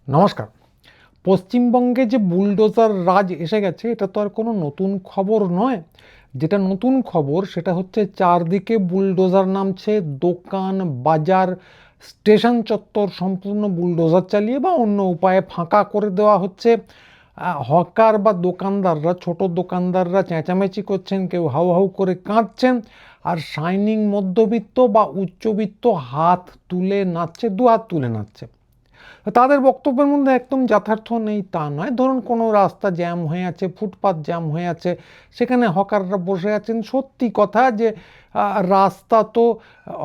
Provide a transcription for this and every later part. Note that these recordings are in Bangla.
নমস্কার। পশ্চিমবঙ্গে যে বুলডোজার রাজ এসে গেছে এটা তো আর কোনো নতুন খবর নয়। যেটা নতুন খবর সেটা হচ্ছে চারদিকে বুলডোজার নামছে, দোকান বাজার স্টেশন চত্বর সম্পূর্ণ বুলডোজার চালিয়ে বা অন্য উপায়ে ফাঁকা করে দেওয়া হচ্ছে। হকার বা দোকানদাররা, ছোট দোকানদাররা চেঁচামেচি করছেন, কেউ হাউ হাউ করে কাঁদছেন, আর শাইনিং মধ্যবিত্ত বা উচ্চবিত্ত হাত তুলে নাচছে, দু হাত তুলে নাচছে। তাদের বক্তব্যের মধ্যে একদম যথার্থ নেই তা নয়। ধরুন কোনো রাস্তা জ্যাম হয়ে আছে, ফুটপাত জ্যাম হয়ে আছে, সেখানে হকাররা বসে আছেন। সত্যি কথা যে রাস্তা তো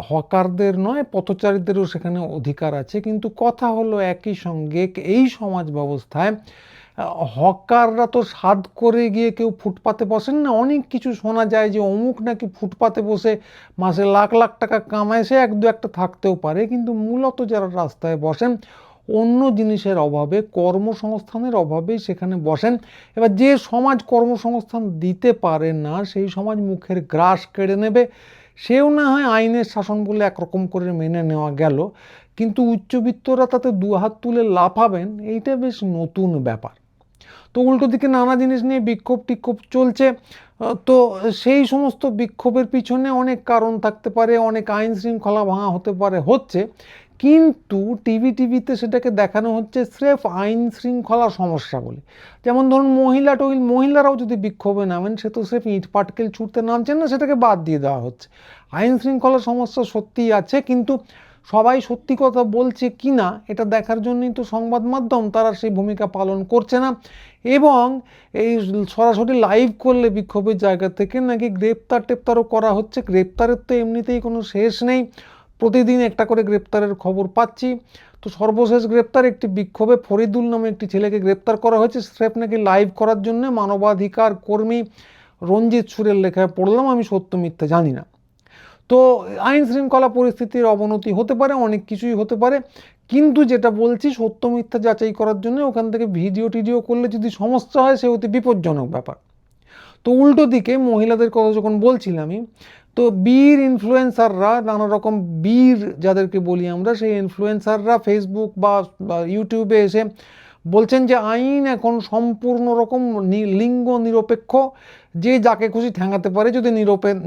হকারদের নয়, পথচারীদেরও সেখানে অধিকার আছে, কিন্তু কথা হলো একই সঙ্গে এই সমাজ ব্যবস্থায় হকাররা তো সাধ করে গিয়ে কেউ ফুটপাতে বসেন না। অনেক কিছু শোনা যায় যে অমুক নাকি ফুটপাতে বসে মাসে লাখ লাখ টাকা কামায়, সে এক দু একটা থাকতেও পারে, কিন্তু মূলত যারা রাস্তায় বসেন অন্য জিনিসের অভাবে, কর্মসংস্থানের অভাবেই সেখানে বসেন। এবার যে সমাজ কর্মসংস্থান দিতে পারে না সেই সমাজ মুখের গ্রাস কেড়ে নেবে, সেও না হয় আইনের শাসন বলে একরকম করে মেনে নেওয়া গেল, কিন্তু উচ্চবিত্তরা তাতে দুহাত তুলে লাফাবেন, এইটা বেশ নতুন ব্যাপার। তো উল্টো দিকে নানা জিনিস নিয়ে বিক্ষোভ টিক্ষোভ চলছে। তো সেই সমস্ত বিক্ষোভের পিছনে অনেক কারণ থাকতে পারে, অনেক আইন শৃঙ্খলা ভাঙা হতে পারে, হচ্ছে, কিন্তু টিভিতে সেটাকে দেখানো হচ্ছে স্রেফ আইন শৃঙ্খলা সমস্যা বলে। যেমন ধরুন মহিলারাও যদি বিক্ষোভে নামেন, সে তো স্রেফ ইট পাটকেল ছুটতে নামছেন না, সেটাকে বাদ দিয়ে দেওয়া হচ্ছে। আইন শৃঙ্খলা সমস্যা সত্যিই আছে, কিন্তু সবাই সত্যি কথা বলছে কি না এটা দেখার জন্যই তো সংবাদ মাধ্যম, তারা সেই ভূমিকা পালন করছে না। এবং এই সরাসরি লাইভ করলে বিক্ষোভের জায়গা থেকে নাকি গ্রেপ্তার টেপ্তারও করা হচ্ছে। গ্রেপ্তারের তো এমনিতেই কোনো শেষ নেই, প্রতিদিন একটা করে গ্রেপ্তারের খবর পাচ্ছি। তো সর্বশেষ গ্রেপ্তার একটি বিক্ষোভে ফরিদুল নামে একটি ছেলেকে গ্রেপ্তার করা হয়েছে স্রেফ নাকি লাইভ করার জন্য। মানবাধিকার কর্মী রঞ্জিত সুরের লেখায় পড়লাম, আমি সত্য মিথ্যা জানি না। তো আইন শৃঙ্খলা পরিস্থিতির অবনতি হতে পারে, অনেক কিছুই হতে পারে, কিন্তু যেটা বলছি সত্য মিথ্যা যাচাই করার জন্য ওখান থেকে ভিডিও টিডিও করলে যদি সমস্যা হয় সে অতি বিপজ্জনক ব্যাপার। তো উল্টো দিকে মহিলাদের কথা যখন বলছিলামই, তো বীর ইনফ্লুয়েন্সাররা, নানা রকম বীর যাদেরকে বলি আমরা, সেই ইনফ্লুয়েন্সাররা ফেসবুক বা ইউটিউবে এসে বলছেন যে আইন এখন সম্পূর্ণ রকম লিঙ্গ নিরপেক্ষ, যে যাকে খুশি ঠ্যাঙাতে পারে যদি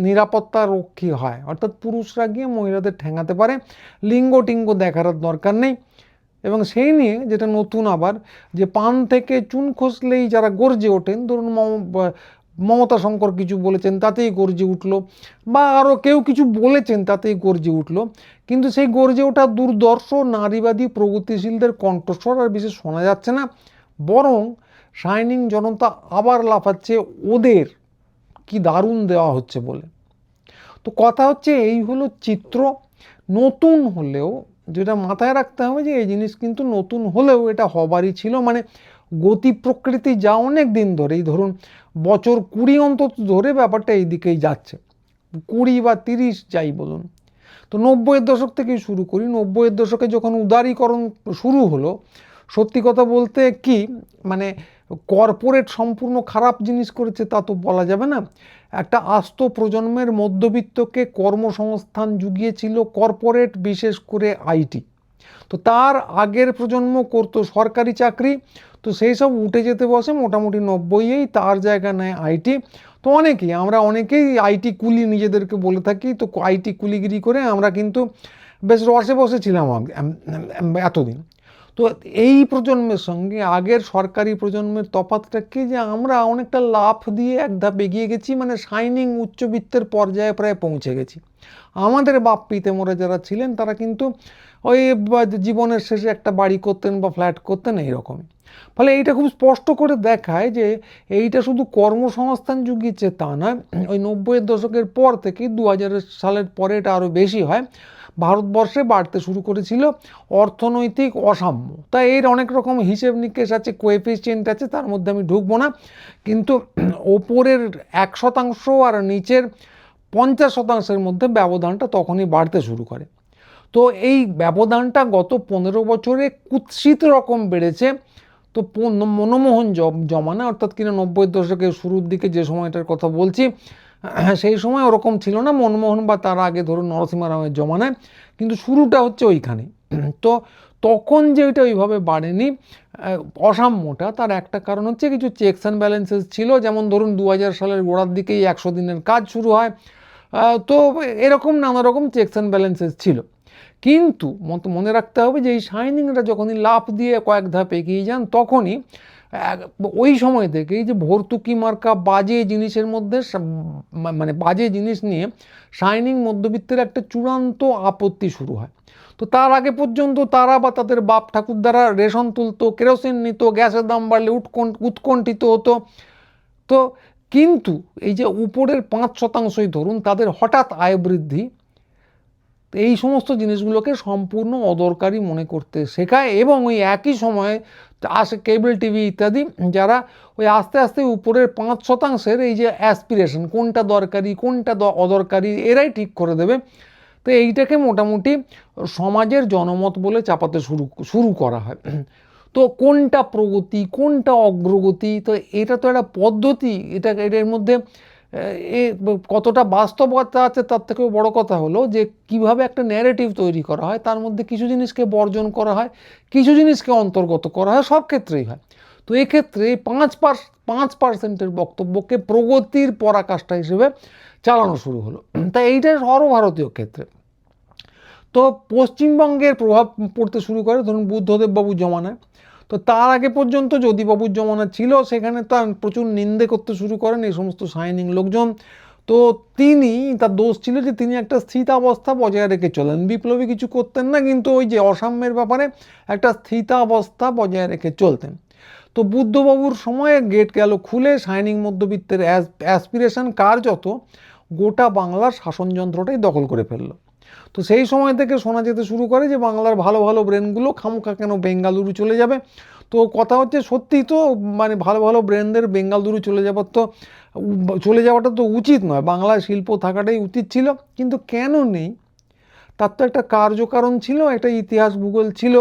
নিরাপত্তা রক্ষী হয়, অর্থাৎ পুরুষরা গিয়ে মহিলাদের ঠ্যাঙাতে পারে, লিঙ্গ টিঙ্গ দেখার দরকার নেই। এবং সেই নিয়ে যেটা নতুন আবার, যে পান থেকে চুন খসলেই যারা গর্জে ওঠেন, ধরুন মমতা শঙ্কর কিছু বলেছেন তাতেই গর্জে উঠলো, বা আরও কেউ কিছু বলেছেন তাতেই গর্জে উঠলো, কিন্তু সেই গর্জে ওঠা দুর্দর্শ নারীবাদী প্রগতিশীলদের কণ্ঠস্বর আর বিশেষ শোনা যাচ্ছে না, বরং শাইনিং জনতা আবার লাফাচ্ছে ওদের কি দারুণ দেওয়া হচ্ছে বলে। তো কথা হচ্ছে এই হলো চিত্র। নতুন হলেও যেটা মাথায় রাখতে হবে যে এই জিনিস কিন্তু নতুন হলেও এটা হবারই ছিল, মানে গতি প্রকৃতি যা অনেক দিন ধরেই, ধরুন বছর 20 অন্তত ধরে ব্যাপারটা এই দিকেই যাচ্ছে, 20 বা 30 যাই বলুন। তো 90-এর দশক থেকেই শুরু করি। 90-এর দশকে যখন উদারীকরণ শুরু হলো, সত্যি কথা বলতে কি, মানে কর্পোরেট সম্পূর্ণ খারাপ জিনিস করেছে তা তো বলা যাবে না। একটা আস্ত প্রজন্মের মধ্যবিত্তকে কর্মসংস্থান জুগিয়েছিল কর্পোরেট, বিশেষ করে আইটি। তো তার আগের প্রজন্ম করতো সরকারি চাকরি, তো সেই সব উঠে যেতে বসে মোটামুটি 90-এই, তার জায়গা নেয় আইটি। তো আমরা অনেকেই আইটি কুলি নিজেদেরকে বলে থাকি। তো আইটি কুলিগিরি করে আমরা কিন্তু বেশ রসে বসেছিলাম এতদিন। তো এই প্রজন্মের সঙ্গে আগের সরকারি প্রজন্মের তফাৎটা কি, যে আমরা অনেকটা লাফ দিয়ে এক ধাপ এগিয়ে গেছি, মানে শাইনিং উচ্চবিত্তের পর্যায়ে প্রায় পৌঁছে গেছি। আমাদের বাপ পিতামহরা যারা ছিলেন তারা কিন্তু ওই জীবনের শেষে একটা বাড়ি করতেন বা ফ্ল্যাট করতেন এইরকমই। ফলে এইটা খুব স্পষ্ট করে দেখায় যে এইটা শুধু কর্মসংস্থান জুগিয়েছে তা নয়। ওই 90-এর দশকের পর থেকে 2000 সালের পরে এটা আরও বেশি হয়, ভারতবর্ষে বাড়তে শুরু করেছিল অর্থনৈতিক অসাম্য। তাই এর অনেক রকম হিসেব নিকেশ আছে, কোএফিসিয়েন্ট আছে, তার মধ্যে আমি ঢুকবো না, কিন্তু ওপরের 1% আর নিচের 50%-এর মধ্যে ব্যবধানটা তখনই বাড়তে শুরু করে। তো এই ব্যবধানটা গত 15 বছরে কুৎসিত রকম বেড়েছে। তো মনমোহন জমানা, অর্থাৎ কিনা 90-এর দশকের শুরুর দিকে যে সময়টার কথা বলছি, সেই সময় ওরকম ছিল না, মনমোহন বা তার আগে ধরুন নরসিংহ রাওয়ের জমানায়, কিন্তু শুরুটা হচ্ছে ওইখানে। তো তখন যে ওইটা ওইভাবে বাড়েনি অসাম্যটা, তার একটা কারণ হচ্ছে কিছু চেকস অ্যান্ড ব্যালেন্সেস ছিল। যেমন ধরুন 2000 সালের গোড়ার দিকেই 100 দিনের কাজ শুরু হয়, তো এরকম নানা রকম চেকস অ্যান্ড ব্যালেন্সেস ছিল। কিন্তু মনে রাখতে হবে যে এই শাইনিংরা যখনই লাফ দিয়ে কয়েক ধাপ এগিয়ে যান, তখনই ওই সময় থেকেই যে ভর্তুকি মার্কা বাজে জিনিসের মধ্যে মানে বাজে জিনিস নিয়ে শাইনিং মধ্যবিত্তের একটা চূড়ান্ত আপত্তি শুরু হয়। তো তার আগে পর্যন্ত তারা বা তাদের বাপ ঠাকুর দ্বারা রেশন তুলতো, কেরোসিন নিত, গ্যাসের দাম বাড়লে উৎকণ্ঠিত হতো। তো কিন্তু এই যে উপরের 5%ই ধরুন তাদের হঠাৎ আয় বৃদ্ধি, এই সমস্ত জিনিসগুলোকে সম্পূর্ণ অদরকারি মনে করতে শেখায়। এবং ওই একই সময়ে আসে কেবল টিভি ইত্যাদি, যারা ওই আস্তে আস্তে উপরের 5%-এর এই যে অ্যাসপিরেশন, কোনটা দরকারি কোনটা অদরকারি, এরাই ঠিক করে দেবে। তো এইটাকে মোটামুটি সমাজের জনমত বলে চাপাতে শুরু করা হয়। তো কোনটা প্রগতি কোনটা অগ্রগতি, তো এটা তো একটা পদ্ধতি, এটার মধ্যে কতটা বাস্তবতা আছে তার থেকেও বড় কথা হলো যে কিভাবে একটা ন্যারেটিভ তৈরি করা হয়, তার মধ্যে কিছু জিনিসকে বর্জন করা হয়, কিছু জিনিসকে অন্তর্গত করা হয়, সব ক্ষেত্রেই হয়। তো এক্ষেত্রে 5%-এর বক্তব্যকে প্রগতির পরাকাষ্ঠা হিসেবে চালানো শুরু হলো। তাই এইটা সর্বভারতীয় ক্ষেত্রে। তো পশ্চিমবঙ্গের প্রভাব পড়তে শুরু করে ধরুন বুদ্ধদেব বাবুর জমানায়। তো তার আগে পর্যন্ত জ্যোতিবাবুর জমানা ছিল, সেখানে তার প্রচুর নিন্দে করতে শুরু করেন এই সমস্ত শাইনিং লোকজন। তো তার দোষ ছিল যে তিনি একটা স্থিতাবস্থা বজায় রেখে চলেন, বিপ্লবী কিছু করতেন না, কিন্তু ওই যে অসাম্যের ব্যাপারে একটা স্থিতাবস্থা বজায় রেখে চলতেন। তো বুদ্ধবাবুর সময়ে গেট গেল খুলে, শাইনিং মধ্যবিত্তের অ্যাসপিরেশন কার্যত গোটা বাংলার শাসনযন্ত্রটাই দখল করে ফেললো। তো সেই সময় থেকে শোনা যেতে শুরু করে যে বাংলার ভালো ভালো ব্রেনগুলো খামোখা কেন বেঙ্গালুরু চলে যাবে। তো কথা হচ্ছে সত্যি তো, মানে ভালো ভালো ব্রেনদের বেঙ্গালুরু চলে যাওয়াটা তো উচিত নয়, বাংলায় শিল্প থাকাটাই উচিত ছিল। কিন্তু কেন নেই, তার তো একটা কার্যকারণ ছিল, একটা ইতিহাস ভূগোল ছিল।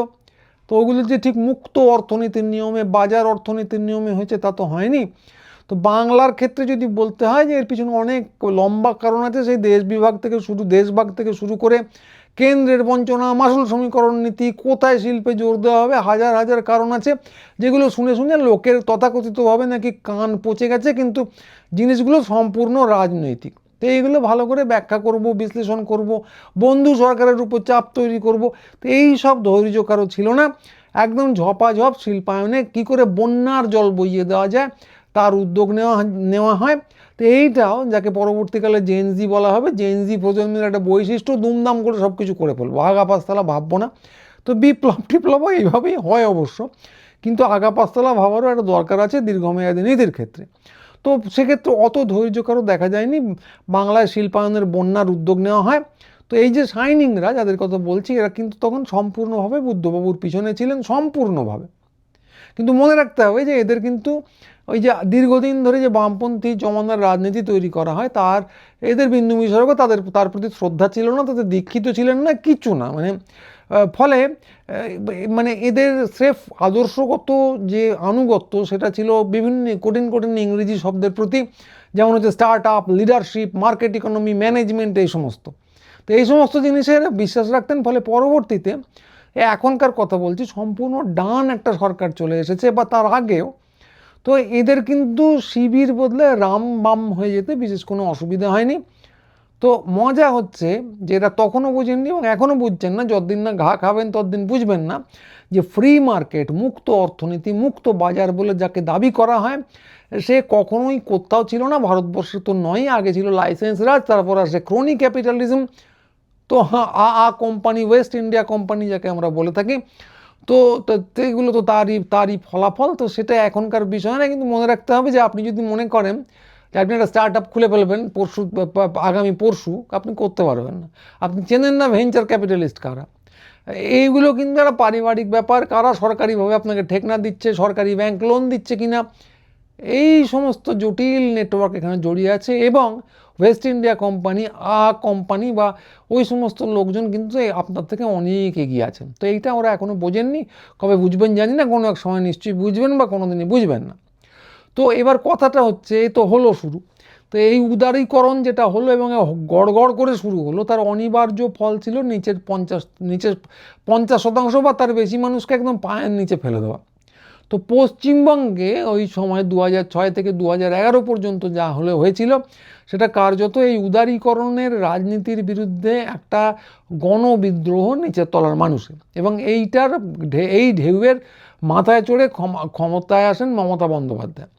তো ওগুলো যে ঠিক মুক্ত অর্থনীতির নিয়মে, বাজার অর্থনীতির নিয়মে হয়েছে তা তো হয়নি। তো বাংলার ক্ষেত্রে যদি বলতে হয় যে এর পিছনে অনেক লম্বা কারণ আছে, সেই দেশভাগ থেকে শুরু করে কেন্দ্রের বঞ্চনা, মাসুল সমীকরণ নীতি, কোথায় শিল্পে জোর দেওয়া হবে, হাজার হাজার কারণ আছে, যেগুলো শুনে শুনে লোকের তথাকথিতভাবে নাকি কান পচে গেছে, কিন্তু জিনিসগুলো সম্পূর্ণ রাজনৈতিক। তো এইগুলো ভালো করে ব্যাখ্যা করব, বিশ্লেষণ করব, বন্ধু সরকারের উপর চাপ তৈরি করব। তো এই সব ধৈর্য কারো ছিল না। একদম ঝপাঝপ শিল্পায়নে কি করে বন্যার জল বইয়ে দেওয়া যায় তার উদ্যোগ নেওয়া হয়। তো এইটাও যাকে পরবর্তীকালে জেনজি বলা হবে, জেনজি প্রজন্মের একটা বৈশিষ্ট্য, দুমদাম করে সব কিছু করে ফেলবো, আগা পাঁচতলা ভাববো না। তো টিপ্লবও এইভাবেই হয় অবশ্য, কিন্তু আগা পাঁচতলা ভাবারও একটা দরকার আছে দীর্ঘমেয়াদী নীতির ক্ষেত্রে। তো সেক্ষেত্রে অত ধৈর্য কারো দেখা যায়নি, বাংলায় শিল্পায়নের বন্যার উদ্যোগ নেওয়া হয়। তো এই যে শাইনিংরা যাদের কথা বলছি, এরা কিন্তু তখন সম্পূর্ণভাবে বুদ্ধবাবুর পিছনে ছিলেন, সম্পূর্ণভাবে। কিন্তু মনে রাখতে হবে যে এদের কিন্তু ওই যে দীর্ঘদিন ধরে যে বামপন্থী জমানার রাজনীতি তৈরি করা হয়, এদের বিন্দু মিশরও তার প্রতি শ্রদ্ধা ছিল না, তাদের দীক্ষিত ছিলেন না, কিছু না। ফলে মানে এদের স্রেফ আদর্শগত যে আনুগত্য, সেটা ছিল বিভিন্ন কঠিন কঠিন ইংরেজি শব্দের প্রতি, যেমন হচ্ছে start up, leadership, market economy, management, এই সমস্ত। তো এই সমস্ত জিনিসের বিশ্বাস রাখতেন। ফলে পরবর্তীতে এখনকার কথা বলছি, সম্পূর্ণ ডান একটা সরকার চলে এসেছে, বা তার আগেও। তো এদের কিন্তু শিবির বদলে রাম বাম হয়ে যেতে বিশেষ কোনো অসুবিধা হয়নি। তো মজা হচ্ছে যে এরা তখনও বুঝেননি এবং এখনও বুঝছেন না, যতদিন না ঘা খাবেন ততদিন বুঝবেন না যে ফ্রি মার্কেট, মুক্ত অর্থনীতি, মুক্ত বাজার বলে যাকে দাবি করা হয়, সে কখনোই কোথাও ছিল না, ভারতবর্ষে তো নয়। আগে ছিল লাইসেন্স রাজ, তারপর আসে ক্রোনি ক্যাপিটালিজম। তো কোম্পানি, ওয়েস্ট ইন্ডিয়া কোম্পানি যাকে আমরা বলে থাকি। তো এগুলো তো তারই ফলাফল। তো সেটা এখনকার বিষয় না, কিন্তু মনে রাখতে হবে যে আপনি যদি মনে করেন যে আপনি একটা স্টার্ট আপ খুলে ফেলবেন আগামী পরশু, আপনি করতে পারবেন না। আপনি চেনেন না ভেঞ্চার ক্যাপিটালিস্ট কারা। এইগুলো কিন্তু একটা পারিবারিক ব্যাপার, কারা সরকারিভাবে আপনাকে ঠেকনা দিচ্ছে, সরকারি ব্যাংক লোন দিচ্ছে কিনা, এই সমস্ত জটিল নেটওয়ার্ক এখানে জড়িয়ে আছে। এবং ওয়েস্ট ইন্ডিয়া কোম্পানি বা ওই সমস্ত লোকজন কিন্তু আপনার থেকে অনেক এগিয়ে আছেন। তো এইটা ওরা এখনও বোঝেননি, কবে বুঝবেন জানি না, কোনো এক সময় নিশ্চয়ই বুঝবেন বা কোনো দিনই বুঝবেন না। তো এবার কথাটা হচ্ছে, তো হলো শুরু। তো এই উদারীকরণ যেটা হলো এবং গড়গড় করে শুরু হলো, তার অনিবার্য ফল ছিল নিচের 50% বা তার বেশি মানুষকে একদম পায়ের নিচে ফেলে দেওয়া। তো পশ্চিমবঙ্গে ওই সময় 2006 থেকে 2011 পর্যন্ত যা হয়েছিল সেটা কার্যত এই উদারীকরণের রাজনীতির বিরুদ্ধে একটা গণবিদ্রোহ নিচের তলার মানুষের। এবং এই ঢেউয়ের মাথায় চড়ে ক্ষমতায় আসেন মমতা বন্দ্যোপাধ্যায়।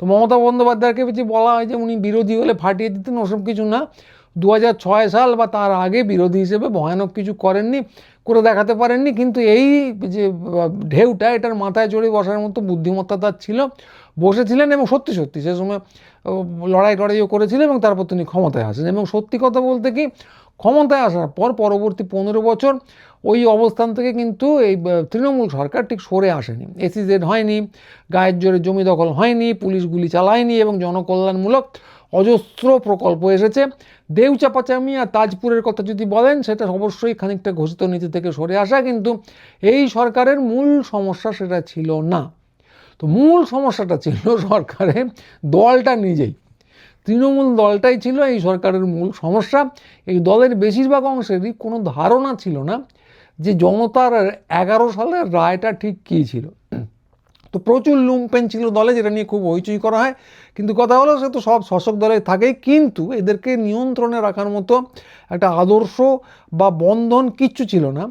তো মমতা বন্দ্যোপাধ্যায়কে যে বলা হয় যে উনি বিরোধী হলে ফাটিয়ে দিতেন, ওসব কিছু না। 2006 সাল বা তার আগে বিরোধী হিসেবে ভয়ানক কিছু করেননি, করে দেখাতে পারেননি, কিন্তু এই যে ঢেউটা এটার মাথায় চড়ে বসার মতো বুদ্ধিমত্তা তার ছিল, বসেছিলেন এবং সত্যি সত্যি সে সময় লড়াইও করেছিলেন এবং তারপর তিনি ক্ষমতায় আসেন। এবং সত্যি কথা বলতে কি, ক্ষমতায় আসার পর পরবর্তী 15 বছর ওই অবস্থান থেকে কিন্তু এই তৃণমূল সরকার ঠিক সরে আসেনি। এসইজেড হয়নি, গায়ের জোরে জমি দখল হয়নি, পুলিশ গুলি চালায়নি এবং জনকল্যাণমূলক অজস্র প্রকল্প এসেছে। দেউ চাপাচামি আর তাজপুরের কথা যদি বলেন, সেটা অবশ্যই খানিকটা ঘোষিত নীতি থেকে সরে আসা, কিন্তু এই সরকারের মূল সমস্যা সেটা ছিল না। তো মূল সমস্যাটা ছিল সরকারের দলটা নিজেই। তৃণমূল দলটাই ছিল এই সরকারের মূল সমস্যা। এই দলের বেশিরভাগ অংশেরই কোনো ধারণা ছিল না যে জনতার 11 সালের রায়টা ঠিক কী ছিল। তো প্রচুর লুম্পেন ছিল দলে, যেটা নিয়ে খুব হইচই করা হয়, কিন্তু কথা হলো সে তো সব শাসক দলে থাকে, কিন্তু এদেরকে নিয়ন্ত্রণে রাখার মতো একটা আদর্শ বা বন্ধন কিচ্ছু ছিল না।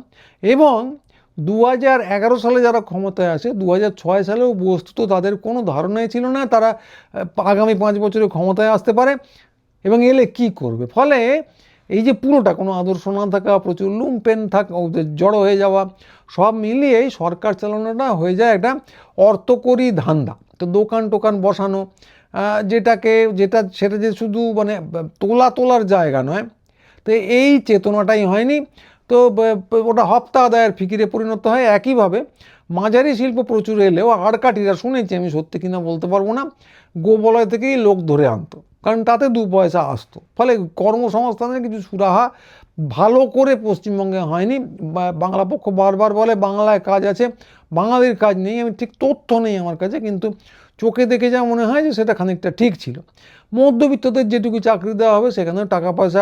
এবং 2011 সালে যারা ক্ষমতায় আসে, 2006 সালেও বস্তুত তাদের কোনো ধারণাই ছিল না তারা আগামী 5 বছরে ক্ষমতায় আসতে পারে এবং এলে কি করবে। ফলে এই যে পুরোটা কোনো আদর্শ না থাকা, প্রচুর লুম্পেন থাকা, জড়ো হয়ে যাওয়া, সব মিলিয়েই সরকার চালানোটা হয়ে যায় একটা অর্থকরী ধান্দা। তো দোকান টোকান বসানো, সেটা যে শুধু মানে তোলার জায়গা নয়, তো এই চেতনাটাই হয়নি। তো ওটা হপ্তা আদায়ের ফিকিরে পরিণত হয়। একইভাবে মাঝারি শিল্প প্রচুর এলেও আড়কাটিরা, শুনেছি আমি সত্যি কিনা বলতে পারবো না, গোবলয় থেকেই লোক ধরে আনতো, কারণ তাতে 2 পয়সা আসতো। ফলে কর্মসংস্থানের কিছু সুরাহা ভালো করে পশ্চিমবঙ্গে হয়নি। বাংলা পক্ষ বারবার বলে বাংলায় কাজ আছে, বাঙালির কাজ নেই। আমি ঠিক তথ্য নেই আমার কাছে, কিন্তু চোখে দেখে যা মনে হয় যে সেটা খানিকটা ঠিক ছিল। মধ্যবিত্তদের যেটুকু চাকরি দেওয়া হবে সেখানেও টাকা পয়সা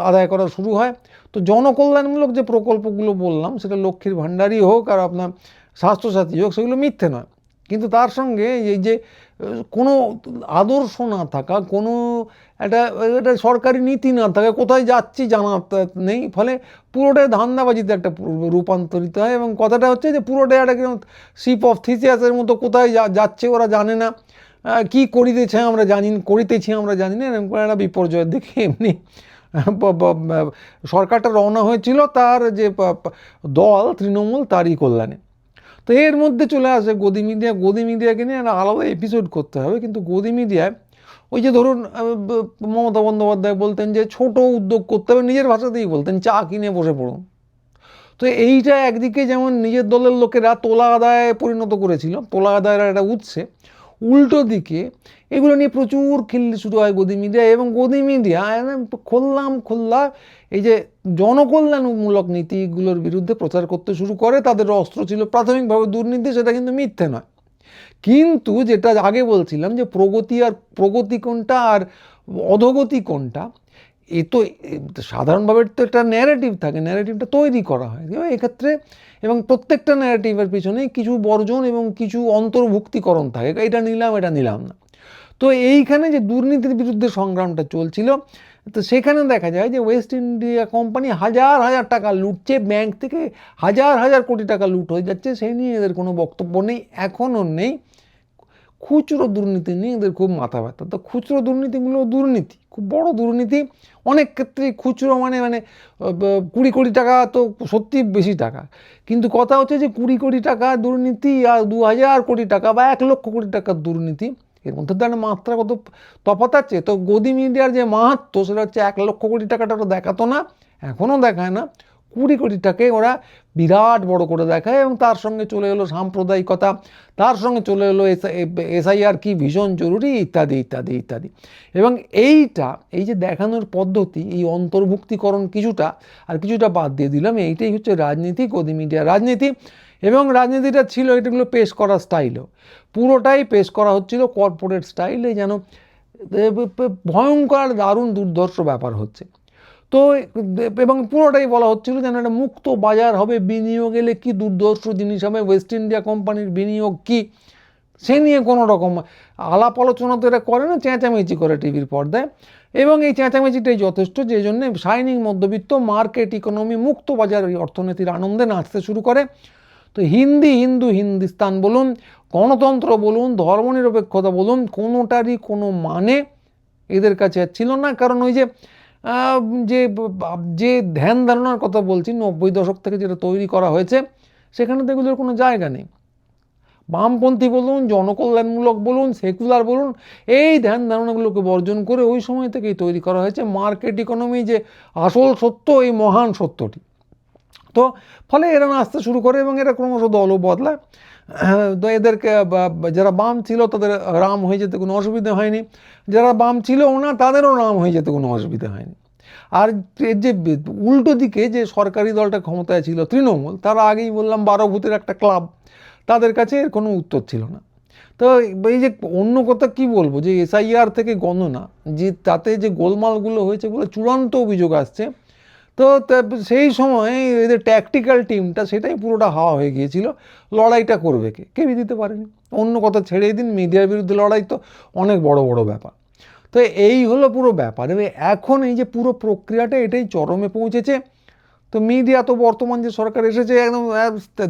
আদায় করা শুরু হয়। তো জনকল্যাণমূলক যে প্রকল্পগুলো বললাম, সেটা লক্ষ্মীর ভাণ্ডারই হোক আর আপনার স্বাস্থ্যসাথী হোক, সেগুলো মিথ্যে নয়, কিন্তু তার সঙ্গে এই যে কোনো আদর্শ না থাকা, কোনো একটা সরকারি নীতি না থাকা, কোথায় যাচ্ছি জানার নেই, ফলে পুরোটাই ধান্দাবাজিতে একটা রূপান্তরিত হয়। এবং কথাটা হচ্ছে যে পুরোটাই একটা শিপ অফ থিসিয়াসের মতো, কোথায় যাচ্ছে ওরা জানে না, কি করিতেছি আমরা জানি না, এরকম করে একটা বিপর্যয়ের দিকে এমনি সরকারটা রওনা হয়েছিল তার যে দল তৃণমূল, তারই কল্যাণে। তো এর মধ্যে চলে আসে গদি মিডিয়াকে নিয়ে একটা আলাদা এপিসোড করতে হবে। কিন্তু গদি মিডিয়ায় ওই যে ধরুন মমতা বন্দ্যোপাধ্যায় বলতেন যে ছোট উদ্যোগ করতে হবে, নিজের ভাষাতেই বলতেন, চা কিনে বসে পড়ুন। তো এইটা একদিকে যেমন নিজের দলের লোকেরা তোলা আদায়ে পরিণত করেছিল, তোলা আদায়ের একটা উৎসে, উল্টো দিকে এগুলো নিয়ে প্রচুর খিল্লি শুরু হয় গদি মিডিয়ায়। এবং গদি মিডিয়া খোল্লা এই যে জনকল্যাণমূলক নীতিগুলোর বিরুদ্ধে প্রচার করতে শুরু করে। তাদের অস্ত্র ছিল প্রাথমিকভাবে দুর্নীতি, সেটা কিন্তু মিথ্যে নয়। কিন্তু যেটা আগে বলছিলাম যে প্রগতি কোনটা আর অধোগতি কোনটা, এ তো সাধারণভাবে তো একটা ন্যারেটিভ থাকে, ন্যারেটিভটা তৈরি করা হয় এক্ষেত্রে, এবং প্রত্যেকটা ন্যারেটিভের পিছনে কিছু বর্জন এবং কিছু অন্তর্ভুক্তিকরণ থাকে, এটা নিলাম না। তো এইখানে যে দুর্নীতির বিরুদ্ধে সংগ্রামটা চলছিল, তো সেখানে দেখা যায় যে ওয়েস্ট ইন্ডিয়া কোম্পানি হাজার হাজার টাকা লুটছে, ব্যাংক থেকে হাজার হাজার কোটি টাকা লুট হয়ে যাচ্ছে, সেই নিয়ে এদের কোনো বক্তব্য নেই, এখনও নেই। খুচরো দুর্নীতি নিয়ে এদের খুব মাথা ব্যথা। তো খুচরো দুর্নীতিগুলো দুর্নীতি, খুব বড় দুর্নীতি, অনেক ক্ষেত্রেই খুচরো মানে 20 কোটি টাকা তো সত্যি বেশি টাকা, কিন্তু কথা হচ্ছে যে 20 কোটি টাকা দুর্নীতি আর 2000 কোটি টাকা বা 1 লক্ষ কোটি টাকার দুর্নীতি, এর মধ্যে তো একটা মাত্রা কত তফাৎ আছে। তো গদি মিডিয়ার যে মাহাত্ম, সেটা হচ্ছে 1 লক্ষ কোটি টাকাটা তো দেখাতো না, এখনও দেখায় না, 20 কোটি টাকায় ওরা বিরাট বড় করে দেখায়। এবং তার সঙ্গে চলে এলো সাম্প্রদায়িকতা, তার সঙ্গে চলে এলো এসআইআর কি ভীষণ জরুরি, ইত্যাদি ইত্যাদি ইত্যাদি। এবং এই যে দেখানোর পদ্ধতি, এই অন্তর্ভুক্তিকরণ কিছুটা আর কিছুটা বাদ দিয়ে দিলাম, এইটাই হচ্ছে রাজনীতি, গদি মিডিয়া রাজনীতি। এবং রাজনীতিটা ছিল, এটাগুলো পেশ করার স্টাইলও পুরোটাই পেশ করা হচ্ছিল কর্পোরেট স্টাইলে, যেন ভয়ঙ্কর দারুণ দুর্ধর্ষ ব্যাপার হচ্ছে। তো এবং পুরোটাই বলা হচ্ছিল যেন একটা মুক্ত বাজার হবে, বিনিয়োগ এলে কী দুর্ধর্ষ জিনিস হবে, ওয়েস্ট ইন্ডিয়া কোম্পানির বিনিয়োগ কী, সে নিয়ে কোনো রকম আলাপ আলোচনা তো এরা করে না, চেঁচামেচি করে টিভির পর্দায়। এবং এই চেঁচামেচিটাই যথেষ্ট, যে জন্যে শাইনিং মধ্যবিত্ত মার্কেট ইকোনমি মুক্ত বাজার অর্থনীতির আনন্দে নাচতে শুরু করে। তো হিন্দুস্তান বলুন, গণতন্ত্র বলুন, ধর্মনিরপেক্ষতা বলুন, কোনোটারই কোনো মানে এদের কাছে ছিল না। কারণ ওই যে যে ধ্যান ধারণার কথা বলছি 90 দশক থেকে যেটা তৈরি করা হয়েছে, সেখানে তো এগুলোর কোনো জায়গা নেই। বামপন্থী বলুন, জনকল্যাণমূলক বলুন, সেকুলার বলুন, এই ধ্যান ধারণাগুলোকে বর্জন করে ওই সময় থেকেই তৈরি করা হয়েছে মার্কেট ইকোনমি, যে আসল সত্য, এই মহান সত্যটি। তো ফলে এরা নাচতে শুরু করে এবং এরা ক্রমশ দলও বদলায়। তো এদেরকে যারা বাম ছিল তাদের রাম হয়ে যেতে কোনো অসুবিধা হয়নি, যারা বাম ছিল না তাদেরও রাম হয়ে যেতে কোনো অসুবিধা হয়নি। আর এর যে উল্টো দিকে যে সরকারি দলটা ক্ষমতায় ছিল তৃণমূল, তারা আগেই বললাম 12 ভূতের একটা ক্লাব, তাদের কাছে এর কোনো উত্তর ছিল না। তো এই যে অন্য কথা কি বলবো, যে এসআইআর থেকে গণনা, যে তাতে যে গোলমালগুলো হয়েছে বলে চূড়ান্ত অভিযোগ আসছে, তো সেই সময় এদের ট্যাকটিক্যাল টিমটা সেটাই পুরোটা হাওয়া হয়ে গিয়েছিল। লড়াইটা করবে কে, কেউই দিতে পারেনি। অন্য কথা ছেড়েই দিন, মিডিয়ার বিরুদ্ধে লড়াই তো অনেক বড় বড় ব্যাপার। তো এই হলো পুরো ব্যাপার। এখন এই যে পুরো প্রক্রিয়াটা এটাই চরমে পৌঁছেছে। তো মিডিয়া তো বর্তমান যে সরকার এসেছে একদম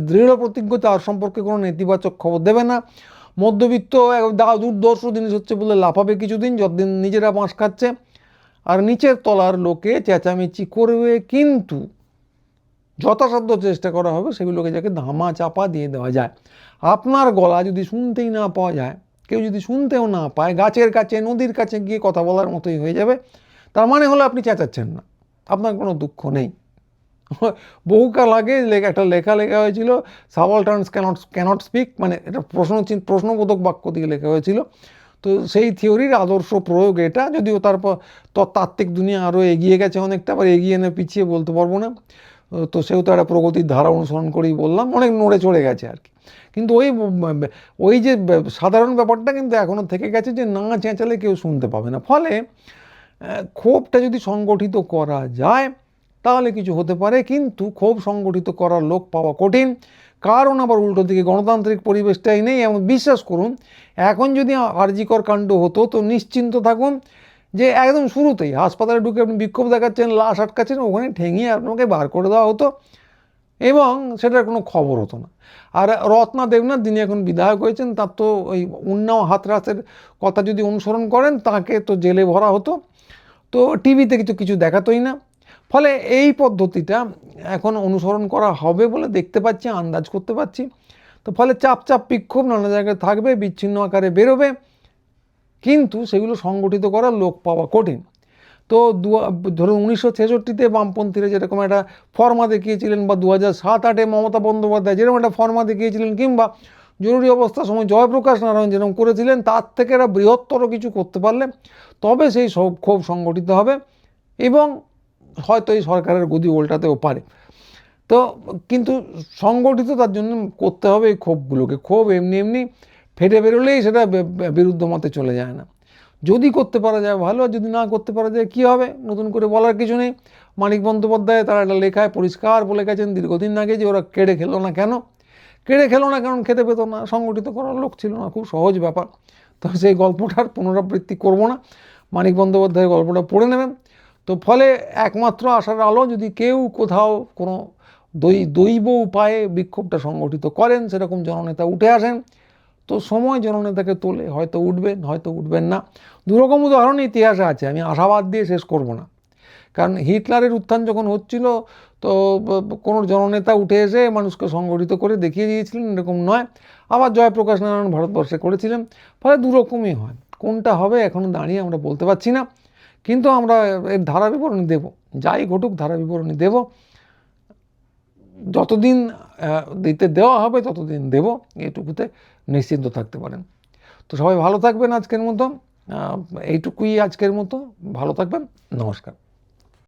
দৃঢ় প্রতিজ্ঞ, তার সম্পর্কে কোনো নেতিবাচক খবর দেবে না। মধ্যবিত্ত দুর্দর্শ জিনিস হচ্ছে বলে লাফাবে কিছুদিন, যতদিন নিজেরা বাঁশ খাচ্ছে, আর নিচের তলার লোকে চেঁচামেচি করবে, কিন্তু যথাসাধ্য চেষ্টা করা হবে সেগুলোকে যাকে ধামা চাপা দিয়ে দেওয়া যায়। আপনার গলা যদি শুনতেই না পাওয়া যায়, কেউ যদি শুনতেও না পায়, গাছের কাছে নদীর কাছে গিয়ে কথা বলার মতোই হয়ে যাবে, তার মানে হলো আপনি চেঁচাচ্ছেন না, আপনার কোনো দুঃখ নেই। বহুকাল আগে একটা লেখা হয়েছিল, সাবঅল্টার্নস ক্যানট স্পিক, মানে এটা প্রশ্নবোধক বাক্য দিয়ে লেখা হয়েছিল। তো সেই থিওরির আদর্শ প্রয়োগ এটা, যদিও তারপর তাত্ত্বিক দুনিয়া আরও এগিয়ে গেছে অনেকটা, আবার এগিয়ে এনে পিছিয়ে বলতে পারবো না। তো সেও তো একটা প্রগতির ধারা অনুসরণ করেই বললাম, অনেক নড়ে চড়ে গেছে আর কি। কিন্তু ওই যে সাধারণ ব্যাপারটা কিন্তু এখনও থেকে গেছে, যে না চেঁচালে কেউ শুনতে পাবে না। ফলে ক্ষোভটা যদি সংগঠিত করা যায় তাহলে কিছু হতে পারে, কিন্তু ক্ষোভ সংগঠিত করার লোক পাওয়া কঠিন। কারণ আবার উল্টো দিকে গণতান্ত্রিক পরিবেশটাই নেই। এমন বিশ্বাস করুন, এখন যদি আরজিকর কাণ্ড হতো তো নিশ্চিন্ত থাকুন যে একদম শুরুতেই হাসপাতালে ঢুকে আপনি বিক্ষোভ দেখাচ্ছেন, লাশ আটকাচ্ছেন, ওখানে ঠেঙিয়ে আপনাকে বার করে দেওয়া হতো এবং সেটার কোনো খবর হতো না। আর রত্না দেবনাথ, যিনি এখন বিধায়ক হয়েছেন, তার তো ওই উন্নাও হাতরাসের কথা যদি অনুসরণ করেন, তাকে তো জেলে ভরা হতো, তো টিভিতে কিছু দেখাতোই না। ফলে এই পদ্ধতিটা এখন অনুসরণ করা হবে বলে দেখতে পাচ্ছি, আন্দাজ করতে পারছি। তো ফলে চাপ বিক্ষোভ নানা জায়গায় থাকবে, বিচ্ছিন্ন আকারে বেরোবে, কিন্তু সেগুলো সংগঠিত করার লোক পাওয়া কঠিন। তো ধরুন 1966-তে বামপন্থীরা যেরকম একটা ফর্মা দেখিয়েছিলেন, বা 2007-08-এ মমতা বন্দ্যোপাধ্যায় যেরকম একটা ফর্মা দেখিয়েছিলেন, কিংবা জরুরি অবস্থার সময় জয়প্রকাশ নারায়ণ যেরকম করেছিলেন, তার থেকে এরা বৃহত্তর কিছু করতে পারলে তবে সেই সব ক্ষোভ সংগঠিত হবে এবং হয়তো এই সরকারের গদি উল্টাতেও পারে। তো কিন্তু সংগঠিত তার জন্য করতে হবে এই ক্ষোভগুলোকে। ক্ষোভ এমনি ফেটে বেরোলেই সেটা বিরুদ্ধ মতে চলে যায় না। যদি করতে পারা যায় ভালো, আর যদি না করতে পারা যায় কী হবে, নতুন করে বলার কিছু নেই। মানিক বন্দ্যোপাধ্যায় তারা একটা লেখায় পরিষ্কার বলে গেছেন দীর্ঘদিন আগে, যে ওরা কেড়ে খেলো না কেন, কারণ খেতে পেতো না, সংগঠিত করার লোক ছিল না। খুব সহজ ব্যাপার। তো সেই গল্পটার পুনরাবৃত্তি করব না, মানিক বন্দ্যোপাধ্যায়ের গল্পটা পড়ে নেবেন। তো ফলে একমাত্র আশার আলো, যদি কেউ কোথাও কোনো দৈব উপায়ে বিক্ষোভটা সংগঠিত করেন, সেরকম জননেতা উঠে আসেন, তো সময় জননেতাকে তোলে, হয়তো উঠবেন, হয়তো উঠবেন না। দুরকম উদাহরণ ইতিহাসে আছে, আমি আশাবাদ দিয়ে শেষ করব না। কারণ হিটলারের উত্থান যখন হচ্ছিল, তো কোনো জননেতা উঠে এসে মানুষকে সংগঠিত করে দেখিয়ে দিয়েছিলেন এরকম নয়। আবার জয়প্রকাশ নারায়ণ ভারতবর্ষে করেছিলেন। ফলে দুরকমই হয়, কোনটা হবে এখনও দাঁড়িয়ে আমরা বলতে পারছি না, কিন্তু আমরা এর ধারা বিবরণী দেব, যাই ঘটুক ধারা বিবরণী দেব, যতদিন দিতে দেওয়া হবে ততদিন দেব, এটুকুতে নিশ্চিন্ত থাকতে পারেন। তো সবাই ভালো থাকবেন আজকের মতো, এইটুকুই আজকের মতো, ভালো থাকবেন, নমস্কার।